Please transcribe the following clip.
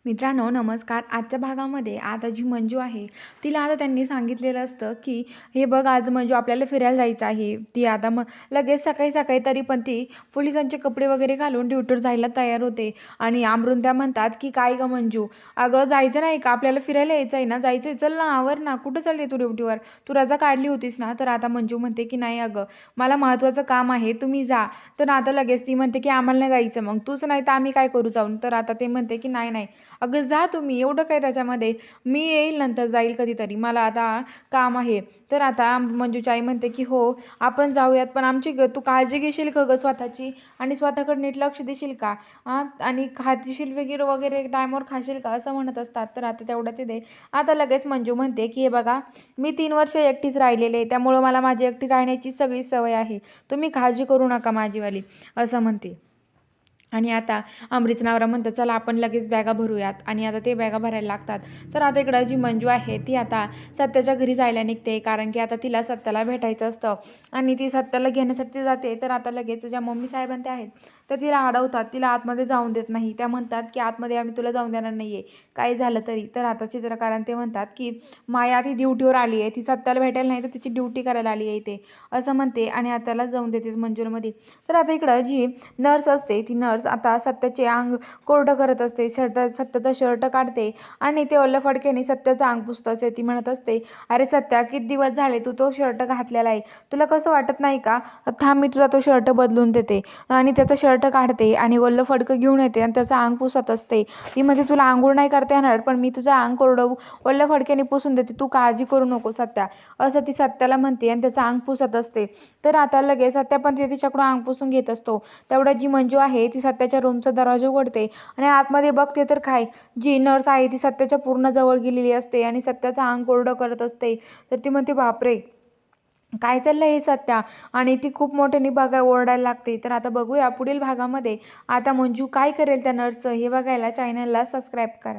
मित्रांनो नमस्कार. आजच्या भागामध्ये आता जी मंजू आहे, तिला आता त्यांनी सांगितलेलं असतं, की "हे बघ आज मंजू आपल्याला फिरायला जायचं आहे." ती आता मग लगेच सकाळी-सकाळी तरी पण ती पोलिसांचे कपडे वगैरे घालून ड्युटीवर जायला तयार होते आणि अमरून त्या म्हणतात, की "काय गं मंजू, अगं जायचं नाही का? आपल्याला फिरायला यायचं आहे ना, जायचं आहे, चल ना, आवर ना. कुठं चालली तू ड्युटीवर? तू रजा काढली होतीस ना?" तर आता मंजू म्हणते, की "नाही अगं, मला महत्त्वाचं काम आहे, तुम्ही जा." तर आता लगेच ती म्हणते, की "आम्हाला नाही जायचं मग. तूच नाही तर आम्ही काय करू जाऊन?" तर आता ते म्हणते, की "नाही, नाही. अगं जा तुम्ही, एवढं काय त्याच्यामध्ये, मी येईल नंतर जाईल कधीतरी, मला आता काम आहे." तर आता मंजूची आई म्हणते, की "हो, आपण जाऊयात, पण आमची तू काळजी घेशील का गं स्वतःची आणि स्वतःकडे नीट लक्ष देशील का? हां, आणि खाशील वगैरे वगैरे टायमावर खाशील का?" असं म्हणत असतात. तर आता तेवढ्यात ते आता लगेच मंजू म्हणते, की "हे बघा, मी 3 वर्ष एकटीच राहिलेले आहे, त्यामुळं मला माझी एकटी राहण्याची सगळी सवय आहे. तुम्ही काळजी करू नका माझीवाली." असं म्हणते. आणि आता अमरीचा नवरा म्हणतो, "चला आपण लगेच बॅगा भरूयात." आणि आता ते बॅगा भरायला लागतात. तर आता इकडं जी मंजू आहे ती आता सत्याच्या घरी जायला निघते, कारण की आता तिला सत्याला भेटायचं असतं आणि ती सत्याला घेण्यासाठी जाते. तर आता लगेच ज्या मम्मी साहेबां त्या आहेत, तर तिला अडवतात. तिला आतमध्ये जाऊन देत नाही. त्या म्हणतात, की "आतमध्ये आम्ही तुला जाऊन देणार नाही आहे, काही झालं तरी." तर आता चित्रकारांत ते म्हणतात, की "माया ती ड्युटीवर आली आहे. ती सत्याला भेटायला नाही तर तिची ड्युटी करायला आली आहे इथे." असं म्हणते आणि आता त्याला जाऊन देते मंजूरमध्ये. तर आता इकडं जी नर्स असते, ती नर्स आता सत्याचे अंग कोरडं करत असते. सत्याचा शर्ट काढते आणि ते ओल्या फडक्याने सत्याचं अंग पुसत असते. ती म्हणत असते, "अरे सत्या, किती दिवस झाले तू तो शर्ट घातलेला आहे. तुला कसं वाटत नाही का? थांब, मी तुझा तो शर्ट बदलून देते." आणि त्याचा शर्ट काढते आणि ओलं फडकं घेऊन येते आणि त्याचं अंग पुसत असते. ती म्हणते, "तुला अंघोळ नाही करता येणार, पण मी तुझं अंग कोरडं ओल्या फडक्याने पुसून देते. तू काळजी करू नको सत्या." असं ती सत्याला म्हणते आणि त्याचं अंग पुसत असते. तर आता लगेच सत्या पण ते तिच्याकडून अंग पुसून घेत असतो. तेवढ्यात जी मंजू आहे ती सत्याच्या रूमचा दरवाजा उघडते आणि आतमध्ये बघते तर काय, जी नर्स आहे ती सत्याच्या पूर्ण जवळ गेलेली असते आणि सत्याचं अंग कोरडं करत असते. तर ती म्हणते, "बापरे! काय चाललंय हे सत्या?" आणि ती खूप मोठ्याने ओरडायला लागते. तर आता बघूया पुढील भागामध्ये आता मंजू काय करेल त्या नर्सचं, हे बघायला चॅनलला सबस्क्राईब करा.